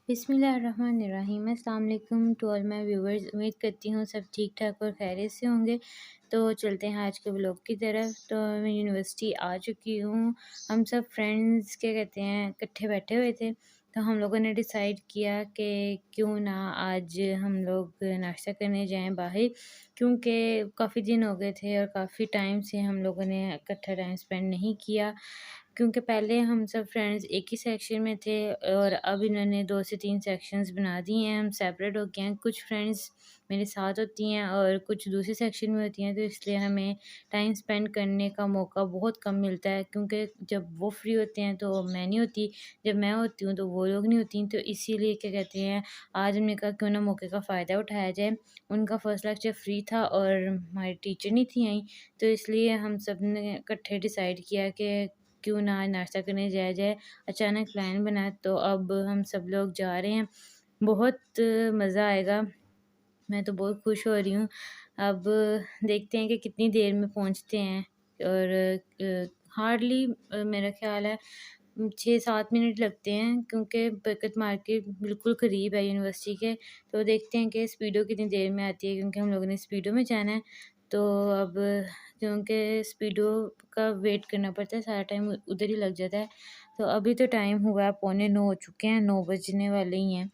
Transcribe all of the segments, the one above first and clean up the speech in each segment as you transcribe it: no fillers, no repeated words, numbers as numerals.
बिस्मिल्लाहिर्रहमानिर्रहीम। अस्सलाम वालेकुम टू ऑल माय व्यूवर्स। उम्मीद करती हूँ सब ठीक ठाक और खैरियत से होंगे। तो चलते हैं आज के व्लॉग की तरफ। तो मैं यूनिवर्सिटी आ चुकी हूँ। हम सब फ्रेंड्स क्या कहते हैं इकट्ठे बैठे हुए थे, तो हम लोगों ने डिसाइड किया कि क्यों ना आज हम लोग नाश्ता करने जाएं बाहर, क्योंकि काफ़ी दिन हो गए थे और काफ़ी टाइम से हम लोगों ने इकट्ठा टाइम स्पेंड नहीं किया। क्योंकि पहले हम सब फ्रेंड्स एक ही सेक्शन में थे और अब इन्होंने 2 से 3 सेक्शंस बना दिए हैं, हम सेपरेट हो गए हैं। कुछ फ्रेंड्स मेरे साथ होती हैं और कुछ दूसरे सेक्शन में होती हैं, तो इसलिए हमें टाइम स्पेंड करने का मौका बहुत कम मिलता है, क्योंकि जब वो फ्री होते हैं तो मैं नहीं होती, जब मैं होती हूँ तो वो लोग नहीं होती। तो इसीलिए क्या कहते हैं आज हमने कहा क्यों ना मौके का फ़ायदा उठाया जाए। उनका फर्स्ट लेक्चर फ्री था और हमारी टीचर नहीं थी आई, तो इसलिए हम सब ने इकट्ठे डिसाइड किया कि क्यों ना आज नाश्ता करने जाया जाए। अचानक प्लान बना तो अब हम सब लोग जा रहे हैं। बहुत मज़ा आएगा, मैं तो बहुत खुश हो रही हूँ। अब देखते हैं कि कितनी देर में पहुँचते हैं और हार्डली मेरा ख़्याल है 6-7 मिनट लगते हैं, क्योंकि बरकत मार्केट बिल्कुल करीब है यूनिवर्सिटी के। तो देखते हैं कि स्पीडो कितनी देर में आती है, क्योंकि हम लोगों ने स्पीडो में जाना है। तो अब क्योंकि स्पीडो का वेट करना पड़ता है, सारा टाइम उधर ही लग जाता है। तो अभी तो टाइम हुआ है, पौने 9 हो चुके हैं, 9 बजने वाले ही हैं।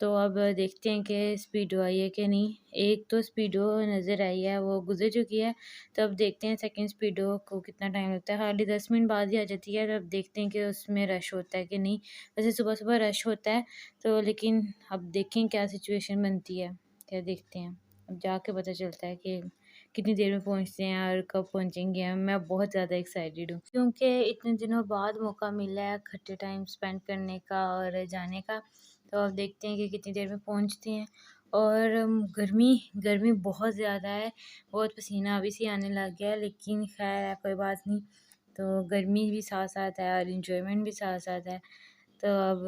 तो अब देखते हैं कि स्पीडो आई है कि नहीं। एक तो स्पीडो नज़र आई है, वो गुज़र चुकी है। तो अब देखते हैं सेकंड स्पीडो को कितना टाइम लगता है। हार्डली 10 मिनट बाद ही आ जाती है। तो अब देखते हैं कि उसमें रश होता है कि नहीं। वैसे सुबह-सुबह रश होता है, तो लेकिन अब देखें क्या सिचुएशन बनती है, क्या देखते हैं। अब जाके पता चलता है कि कितनी देर में पहुँचते हैं और कब पहुँचेंगे हम। मैं बहुत ज़्यादा एक्साइटेड हूँ, क्योंकि इतने दिनों बाद मौका मिला है इकट्ठे टाइम स्पेंड करने का और जाने का। तो अब देखते हैं कि कितनी देर में पहुँचते हैं। और गर्मी गर्मी बहुत ज़्यादा है, बहुत पसीना अभी से आने लग गया है, लेकिन खैर है कोई बात नहीं। तो गर्मी भी साथ-साथ है और एन्जॉयमेंट भी साथ-साथ है। तो अब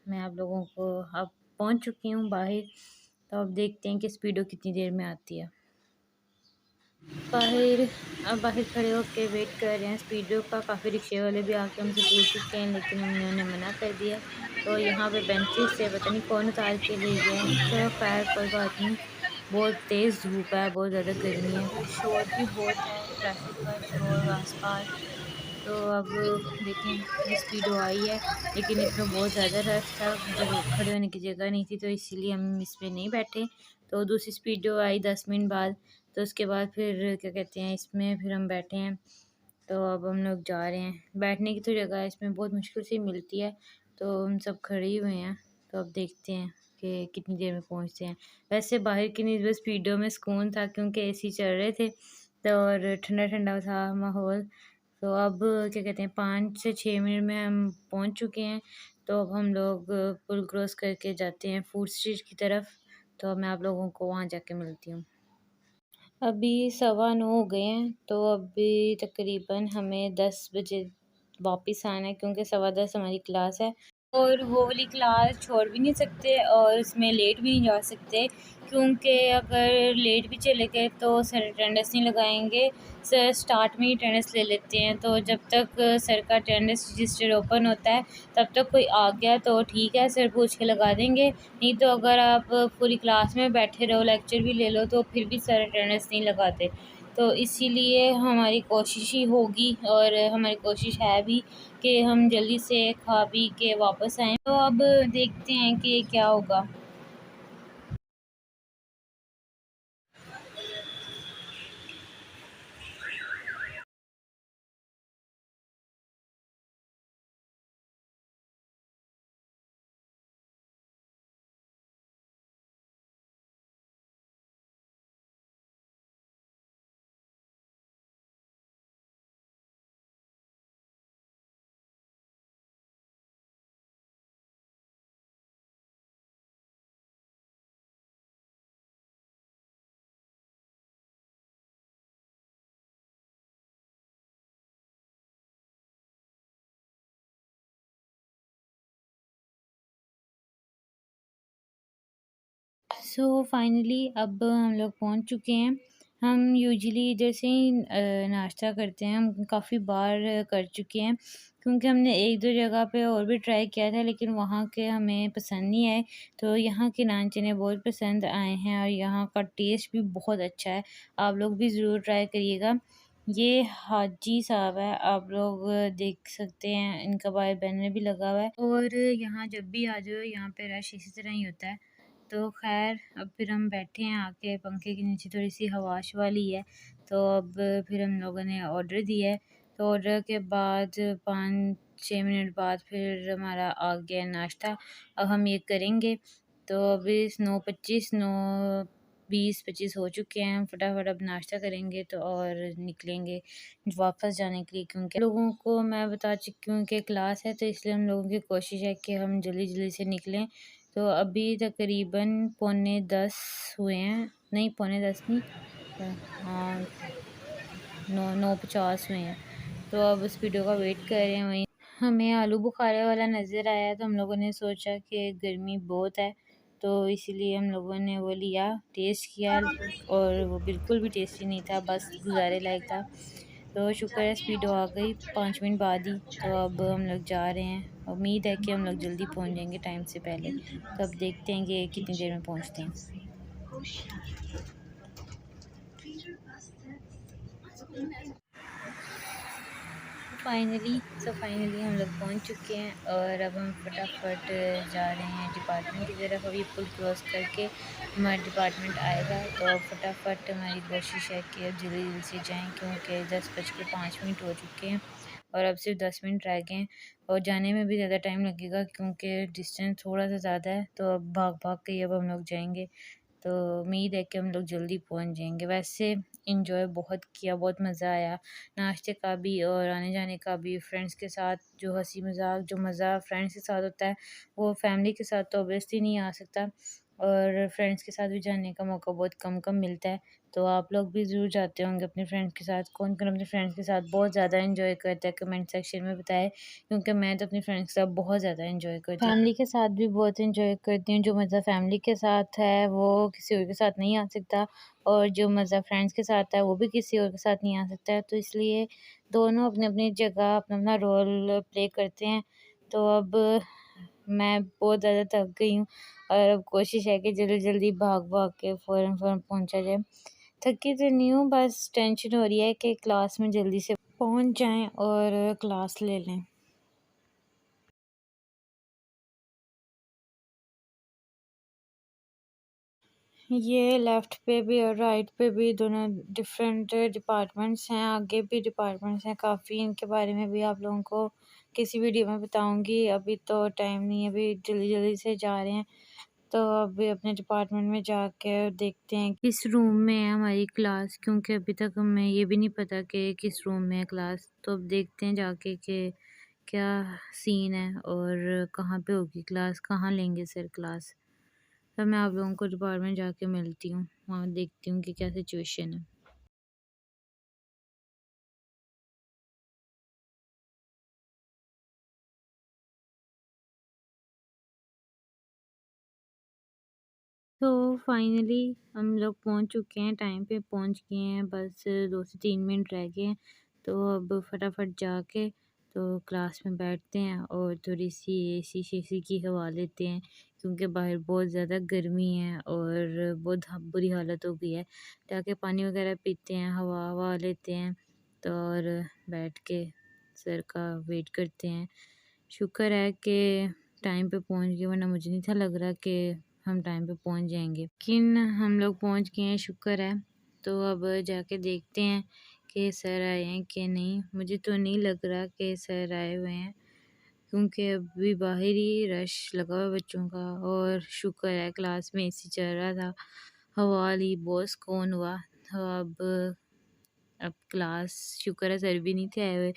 मैं आप लोगों को अब पहुँच चुकी हूँ बाहर, तो अब देखते हैं कि स्पीडो कितनी देर में आती है। बाहर बाहर खड़े होके वेट कर रहे हैं स्पीडो का। काफ़ी रिक्शे वाले भी आके हमसे पूछ चुके हैं, लेकिन उन्होंने मना कर दिया। तो यहाँ पे बेंचेस से पता नहीं कौन उतार के ले गया है। चलो खैर कोई बात नहीं। बहुत तेज़ धूप है, बहुत ज़्यादा गर्मी है, फिर शोर भी बहुत है, ट्रैफिक का शोर आस-पास। तो अब देखें ये स्पीडो आई है, लेकिन इसमें बहुत ज़्यादा रश था, खड़े होने की जगह नहीं थी, तो इसीलिए हम इसमें नहीं बैठे। तो दूसरी स्पीडो आई 10 मिनट बाद, तो उसके बाद फिर क्या कहते हैं इसमें फिर हम बैठे हैं। तो अब हम लोग जा रहे हैं। बैठने की तो जगह इसमें बहुत मुश्किल से मिलती है, तो हम सब खड़े ही हुए हैं। तो अब देखते हैं कि कितनी देर में पहुँचते हैं। वैसे बाहर की निस्बत स्पीडो में सुकून था, क्योंकि एसी चल रहे थे, तो और ठंडा-ठंडा था माहौल। तो अब क्या कहते हैं 5 से 6 मिनट में हम पहुँच चुके हैं। तो अब हम लोग पुल क्रॉस करके जाते हैं फूड स्ट्रीट की तरफ। तो अब मैं आप लोगों को वहाँ जाके मिलती हूँ। अभी 9:15 हो गए हैं, तो अभी तकरीबन हमें 10 बजे वापस आना है, क्योंकि 10:15 हमारी क्लास है। और वो वाली क्लास छोड़ भी नहीं सकते और उसमें लेट भी नहीं जा सकते, क्योंकि अगर लेट भी चले गए तो सर अटेंडेंस नहीं लगाएंगे। सर स्टार्ट में ही अटेंडेंस ले लेते हैं, तो जब तक सर का अटेंडेंस रजिस्टर ओपन होता है तब तक कोई आ गया तो ठीक है, सर पूछ के लगा देंगे। नहीं तो अगर आप पूरी क्लास में बैठे रहो, लेक्चर भी ले लो, तो फिर भी सर अटेंडेंस नहीं लगाते। तो इसीलिए हमारी कोशिश ही होगी और हमारी कोशिश है भी कि हम जल्दी से खा पी के वापस आएँ। तो अब देखते हैं कि क्या होगा। सो फाइनली अब हम लोग पहुंच चुके हैं। हम यूजुअली जैसे ही नाश्ता करते हैं, हम काफ़ी बार कर चुके हैं, क्योंकि हमने 1-2 जगह पे और भी ट्राई किया था, लेकिन वहाँ के हमें पसंद नहीं आए। तो यहाँ के नान चने बहुत पसंद आए हैं और यहाँ का टेस्ट भी बहुत अच्छा है। आप लोग भी ज़रूर ट्राई करिएगा। ये हाजी साहब है, आप लोग देख सकते हैं, इनका बाहर बैनर भी लगा हुआ है और यहाँ जब भी आ जाओ, यहाँ पे रश इसी तरह ही होता है। तो ख़ैर अब फिर हम बैठे हैं आके पंखे के नीचे, थोड़ी-सी हवा-शवा ली है, तो अब फिर हम लोगों ने ऑर्डर दिया है। तो ऑर्डर के बाद 5-6 मिनट बाद फिर हमारा आ गया नाश्ता। अब हम ये करेंगे, तो अभी 9:25 9:20-25 हो चुके हैं। हम फटाफट अब नाश्ता करेंगे तो और निकलेंगे वापस जाने के लिए, क्योंकि लोगों को मैं बता चुकी हूँ कि क्लास है, तो इसलिए हम लोगों की कोशिश है कि हम जल्दी-जल्दी से निकलें। तो अभी तकरीबन पौने 10 हुए हैं, नहीं पौने 10 नहीं, हाँ 9:50 हुए हैं। तो अब उस वीडियो का वेट कर रहे हैं वहीं। हमें आलू बुखारे वाला नज़र आया, तो हम लोगों ने सोचा कि गर्मी बहुत है, तो इसीलिए हम लोगों ने वो लिया, टेस्ट किया और वो बिल्कुल भी टेस्टी नहीं था, बस गुज़ारे लायक था। तो शुक्र है स्पीडो आ गई 5 मिनट बाद ही। तो अब हम लोग जा रहे हैं। उम्मीद है कि हम लोग जल्दी पहुँच जाएँगे टाइम से पहले। तो अब देखते हैं कि कितनी देर में पहुँचते हैं। फाइनली हम लोग पहुंच चुके हैं और अब हम फटाफट जा रहे हैं डिपार्टमेंट की तरफ। अभी पुल क्रॉस करके हमारा डिपार्टमेंट आएगा, तो अब फटाफट हमारी कोशिश है कि अब जल्दी जल्दी से जाएं, क्योंकि 10:05 हो चुके हैं और अब सिर्फ 10 मिनट रह गए हैं और जाने में भी ज़्यादा टाइम लगेगा, क्योंकि डिस्टेंस थोड़ा सा ज़्यादा है। तो अब भाग भाग के ही अब हम लोग जाएंगे, तो उम्मीद है कि हम लोग जल्दी पहुंच जाएंगे। वैसे इंजॉय बहुत किया, बहुत मज़ा आया नाश्ते का भी और आने-जाने का भी। फ्रेंड्स के साथ जो हँसी मज़ाक, जो मज़ा फ्रेंड्स के साथ होता है, वो फैमिली के साथ तो ऑब्वियसली नहीं आ सकता और फ्रेंड्स के साथ भी जाने का मौका बहुत कम-कम मिलता है। तो आप लोग भी ज़रूर जाते होंगे अपने फ्रेंड्स के साथ। कौन-कौन अपने फ्रेंड्स के साथ बहुत ज़्यादा एन्जॉय करता है, कमेंट सेक्शन में बताएँ, क्योंकि मैं तो अपने फ्रेंड्स के साथ बहुत ज़्यादा एन्जॉय करती हूँ। फैमिली के साथ भी बहुत एन्जॉय करती हूँ। जो मज़ा फैमिली के साथ है, वो किसी और के साथ नहीं आ सकता और जो मज़ा फ्रेंड्स के साथ है, वो भी किसी और के साथ नहीं आ सकता है। तो इसलिए दोनों अपनी-अपनी जगह अपना-अपना रोल प्ले करते हैं। तो अब मैं बहुत ज़्यादा थक गई हूँ और अब कोशिश है कि जल्दी-जल्दी भाग-भाग के फ़ौरन-फ़ौरन पहुँचा जाए। थकी तो नहीं हूँ, बस टेंशन हो रही है कि क्लास में जल्दी से पहुँच जाएँ और क्लास ले लें। ये लेफ़्ट पे भी और राइट पे भी दोनों डिफरेंट डिपार्टमेंट्स हैं, आगे भी डिपार्टमेंट्स हैं काफ़ी, इनके बारे में भी आप लोगों को किसी वीडियो में बताऊँगी। अभी तो टाइम नहीं है, अभी जल्दी-जल्दी से जा रहे हैं। तो अभी अपने डिपार्टमेंट में जाके देखते हैं किस रूम में है हमारी क्लास, क्योंकि अभी तक हमें ये भी नहीं पता कि किस रूम में है क्लास। तो अब देखते हैं जाके कि क्या सीन है और कहाँ पे होगी क्लास, कहाँ लेंगे सर क्लास। तब मैं आप लोगों को डिपार्टमेंट जाके मिलती हूँ, वहाँ देखती हूँ कि क्या सिचुएशन है। तो फाइनली हम लोग पहुँच चुके हैं, टाइम पे पहुँच गए हैं, बस 2 से 3 मिनट रह गए हैं। तो अब फटाफट जाके तो क्लास में बैठते हैं और थोड़ी-सी एसी-शेसी की हवा लेते हैं, क्योंकि बाहर बहुत ज़्यादा गर्मी है और बहुत बुरी हालत हो गई है। जाके पानी वगैरह पीते हैं, हवा-ववा लेते हैं, तो और बैठ के सर का वेट करते हैं। शुक्र है कि टाइम पे पहुँच गए, वरना मुझे नहीं था लग रहा कि हम टाइम पे पहुँच जाएँगे। लेकिन हम लोग पहुँच गए हैं, शुक्र है। तो अब जाके देखते हैं कि सर आए हैं कि नहीं। मुझे तो नहीं लग रहा कि सर आए हुए हैं, क्योंकि अभी बाहर ही रश लगा हुआ है बच्चों का और शुक्र है क्लास में एसी चल रहा था। हवा ली, बहुत सुकून हुआ। तो अब क्लास, शुक्र है सर भी नहीं थे आए हुए।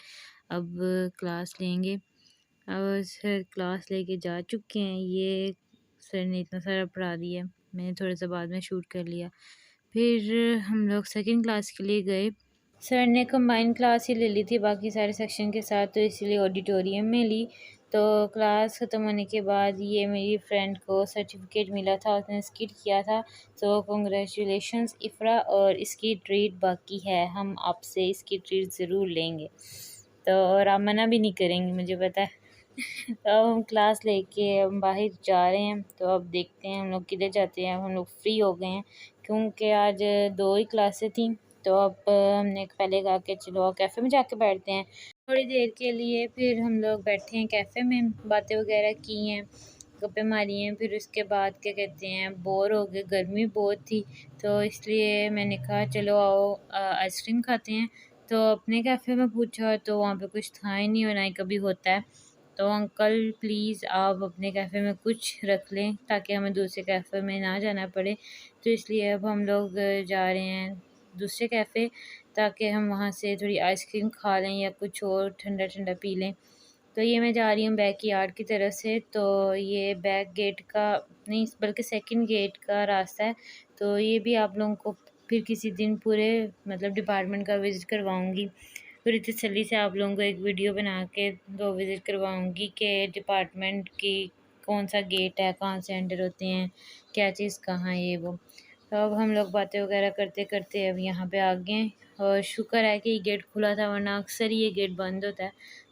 अब क्लास लेंगे। और सर क्लास लेके जा चुके हैं। ये सर ने इतना सारा पढ़ा दिया, मैंने थोड़ा-सा बाद में शूट कर लिया। फिर हम लोग सेकंड क्लास के लिए गए। सर ने कंबाइंड क्लास ही ले ली थी बाकी सारे सेक्शन के साथ, तो इसीलिए ऑडिटोरियम में ली। तो क्लास ख़त्म होने के बाद ये मेरी फ्रेंड को सर्टिफिकेट मिला था, उसने स्किट किया था, तो कांग्रेचुलेशंस इफ़रा, और इसकी ट्रीट बाकी है, हम आपसे इसकी ट्रीट ज़रूर लेंगे, तो और आप मना भी नहीं करेंगी मुझे पता है। तो अब हम क्लास लेके हम बाहर जा रहे हैं, तो अब देखते हैं हम लोग किधर जाते हैं। हम लोग फ्री हो गए हैं क्योंकि आज 2 ही क्लासें थी, तो अब हमने पहले कहा कि चलो कैफ़े में जाके बैठते हैं थोड़ी देर के लिए। फिर हम लोग बैठे हैं कैफ़े में, बातें वगैरह की हैं, गप्पे मारी हैं। फिर उसके बाद क्या कहते हैं, बोर हो गए, गर्मी बहुत थी, तो इसलिए मैंने कहा चलो आओ आइसक्रीम खाते हैं। तो अपने कैफ़े में पूछा तो वहाँ पे कुछ था ही नहीं, और ना ही कभी होता है। तो अंकल प्लीज़ आप अपने कैफ़े में कुछ रख लें ताकि हमें दूसरे कैफ़े में ना जाना पड़े। तो इसलिए अब हम लोग जा रहे हैं दूसरे कैफ़े, ताकि हम वहाँ से थोड़ी आइसक्रीम खा लें या कुछ और ठंडा-ठंडा पी लें। तो ये मैं जा रही हूँ बैक यार्ड की तरफ से, तो ये बैक गेट का नहीं बल्कि सेकंड गेट का रास्ता है। तो ये भी आप लोगों को फिर किसी दिन पूरे मतलब डिपार्टमेंट का विज़िट करवाऊँगी। पूरी तसल्ली से आप लोगों को एक वीडियो बना के दो विज़िट करवाऊँगी कि डिपार्टमेंट की कौन-सा गेट है, कहाँ से एंटर होते हैं, क्या चीज़ कहाँ है, ये वो। तो अब हम लोग बातें वगैरह करते-करते अब यहाँ पे आ गए हैं, और शुक्र है कि ये गेट खुला था, वरना अक्सर ही ये गेट बंद होता है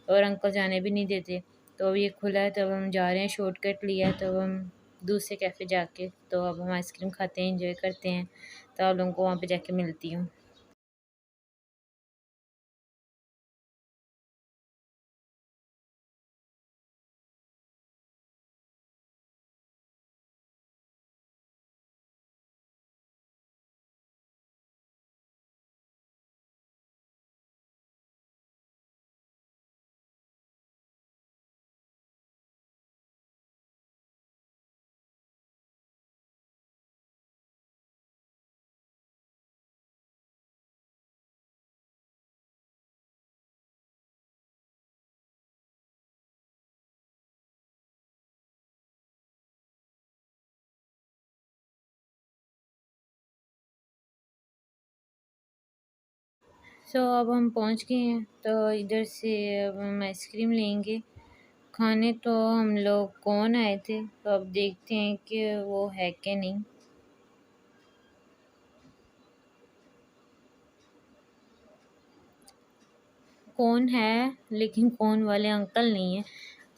और अंकल जाने भी नहीं देते। तो अब ये खुला है, तो अब हम जा रहे हैं, शॉर्टकट लिया है, तो अब हम दूसरे कैफ़े जाके तो अब हम आइसक्रीम खाते हैं, एंजॉय करते हैं। तो आप लोगों को वहाँ पे जाके मिलती हूँ। अब हम पहुँच गए हैं, तो इधर से अब हम आइसक्रीम लेंगे। खाने तो हम लोग कौन आए थे, तो अब देखते हैं कि वो है कि नहीं। कौन है, लेकिन कौन वाले अंकल नहीं है।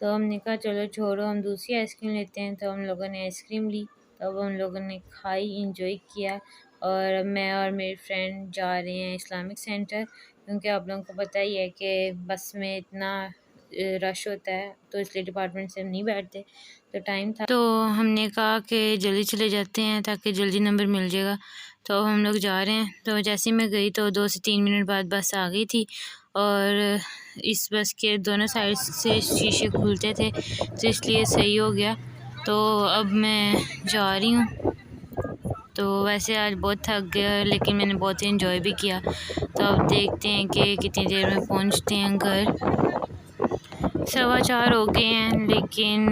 तो हमने कहा चलो छोड़ो, हम दूसरी आइसक्रीम लेते हैं। तो हम लोगों ने आइसक्रीम ली, तब हम लोगों ने खाई, इंजॉय किया, और अब मैं और मेरी फ्रेंड जा रहे हैं इस्लामिक सेंटर, क्योंकि आप लोगों को पता ही है कि बस में इतना रश होता है, तो इसलिए डिपार्टमेंट से हम नहीं बैठते। तो टाइम था, तो हमने कहा कि जल्दी चले जाते हैं ताकि जल्दी नंबर मिल जाएगा। तो अब हम लोग जा रहे हैं। तो जैसे ही मैं गई तो 2 से 3 मिनट बाद बस आ गई थी, और इस बस के दोनों साइड से शीशे खुलते थे, तो इसलिए सही हो गया। तो अब मैं जा रही हूँ। तो वैसे आज बहुत थक गया, लेकिन मैंने बहुत एंजॉय भी किया। तो अब देखते हैं कि कितनी देर में पहुँचते हैं घर। 4:15 हो गए हैं, लेकिन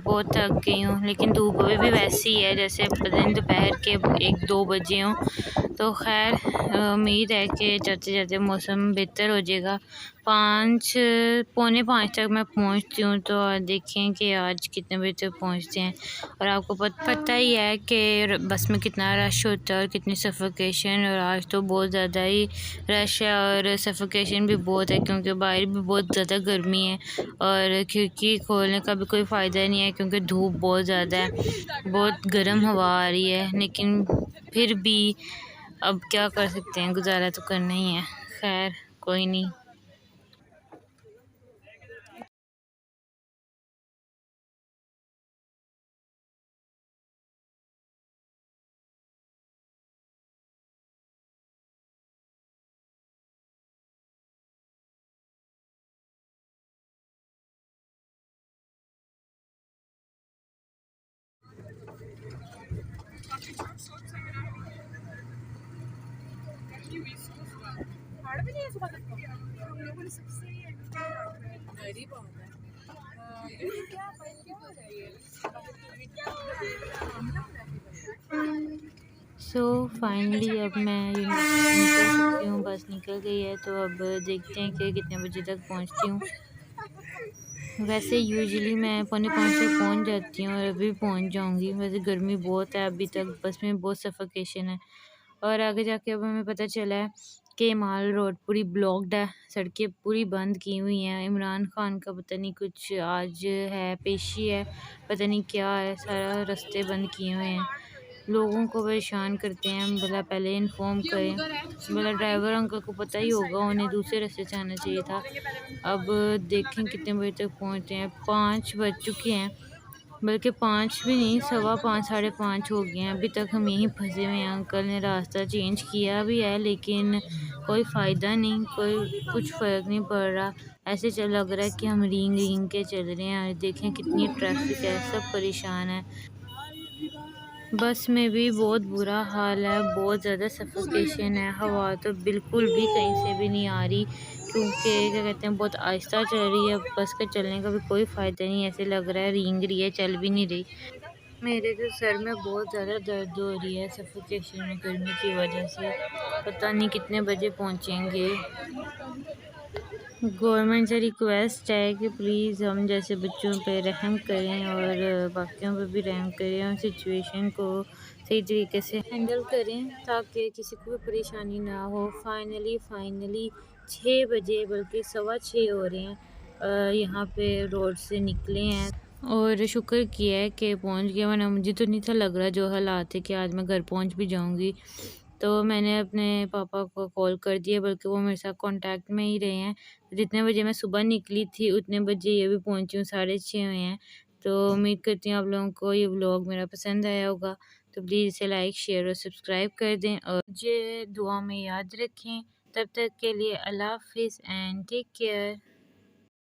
बहुत थक गई हूँ। लेकिन धूप अभी भी वैसी ही है जैसे पता नहीं दोपहर के 1-2 बजे हों। तो खैर उम्मीद है कि जाते-जाते मौसम बेहतर हो जाएगा। 5 पौने 5 तक मैं पहुँचती हूँ, तो देखें कि आज कितने बजे तक पहुँचते हैं। और आपको पता ही है कि बस में कितना रश होता है और कितनी सफोकेशन, और आज तो बहुत ज़्यादा ही रश है और सफोकेशन भी बहुत है, क्योंकि बाहर भी बहुत ज़्यादा गर्मी है, और खिड़की खोलने का भी कोई फ़ायदा नहीं है क्योंकि धूप बहुत ज़्यादा है, बहुत गर्म हवा आ रही है। लेकिन फिर भी अब क्या कर सकते हैं, गुज़ारा तो करना ही है। खैर कोई नहीं। फाइनली अब मैं यूनिवर्सिटी निकल चुकी हूँ, बस निकल गई है। तो अब देखते हैं कि कितने बजे तक पहुँचती हूँ। वैसे यूजुअली मैं पौने 5 तक पहुँच जाती हूँ और अभी पहुँच जाऊँगी। वैसे गर्मी बहुत है अभी तक, बस में बहुत सफोकेशन है। और आगे जाके अब हमें पता चला है कि माल रोड पूरी ब्लॉक्ड है, सड़कें पूरी बंद की हुई हैं। इमरान खान का पता नहीं कुछ आज है, पेशी है, पता नहीं क्या है, सारा रास्ते बंद किए हुए हैं। लोगों को परेशान करते हैं, बोला पहले इन्फॉर्म करें। बोला ड्राइवर अंकल को पता ही होगा, उन्हें दूसरे रास्ते से आना चाहिए था। अब देखें कितने बजे तक पहुँचते हैं। 5 बज चुके हैं, बल्कि 5 भी नहीं, सवा 5 साढ़े 5 हो गए हैं। अभी तक हम यहीं फंसे हुए हैं। अंकल ने रास्ता चेंज किया भी है लेकिन कोई फ़ायदा नहीं, कोई कुछ फ़र्क नहीं पड़ रहा। ऐसे लग रहा है कि हम रींग रींग के चल रहे हैं। देखें कितनी ट्रैफिक है, सब परेशान है। बस में भी बहुत बुरा हाल है, बहुत ज़्यादा सफोकेशन है। हवा तो बिल्कुल भी कहीं से भी नहीं आ रही, क्योंकि क्या कहते हैं बहुत आहिस्ता चल रही है। बस के चलने का भी कोई फ़ायदा नहीं, ऐसे लग रहा है रेंग रही है, चल भी नहीं रही। मेरे तो सर में बहुत ज़्यादा दर्द हो रही है सफोकेशन में, गर्मी की वजह से। पता नहीं कितने बजे पहुँचेंगे। गवर्नमेंट से रिक्वेस्ट है कि प्लीज़ हम जैसे बच्चों पे रहम करें और बाकियों पे भी रहम करें और सिचुएशन को सही तरीके से हैंडल करें ताकि किसी को भी परेशानी ना हो। फाइनली 6 बजे, बल्कि सवा 6 हो रहे हैं, यहाँ पे रोड से निकले हैं और शुक्र किया है कि पहुँच गए, वरना मुझे तो नहीं था लग रहा जो हालात है कि आज मैं घर पहुँच भी जाऊँगी। तो मैंने अपने पापा को कॉल कर दिया, बल्कि वो मेरे साथ कॉन्टैक्ट में ही रहे हैं। जितने बजे मैं सुबह निकली थी उतने बजे ये भी पहुँची हूँ, 6:30 हुए हैं। तो उम्मीद करती हूँ आप लोगों को ये व्लॉग मेरा पसंद आया होगा। तो प्लीज़ इसे लाइक, शेयर और सब्सक्राइब कर दें और मुझे दुआ में याद रखें। तब तक के लिए अल्लाह हाफ़िज़ एंड टेक केयर।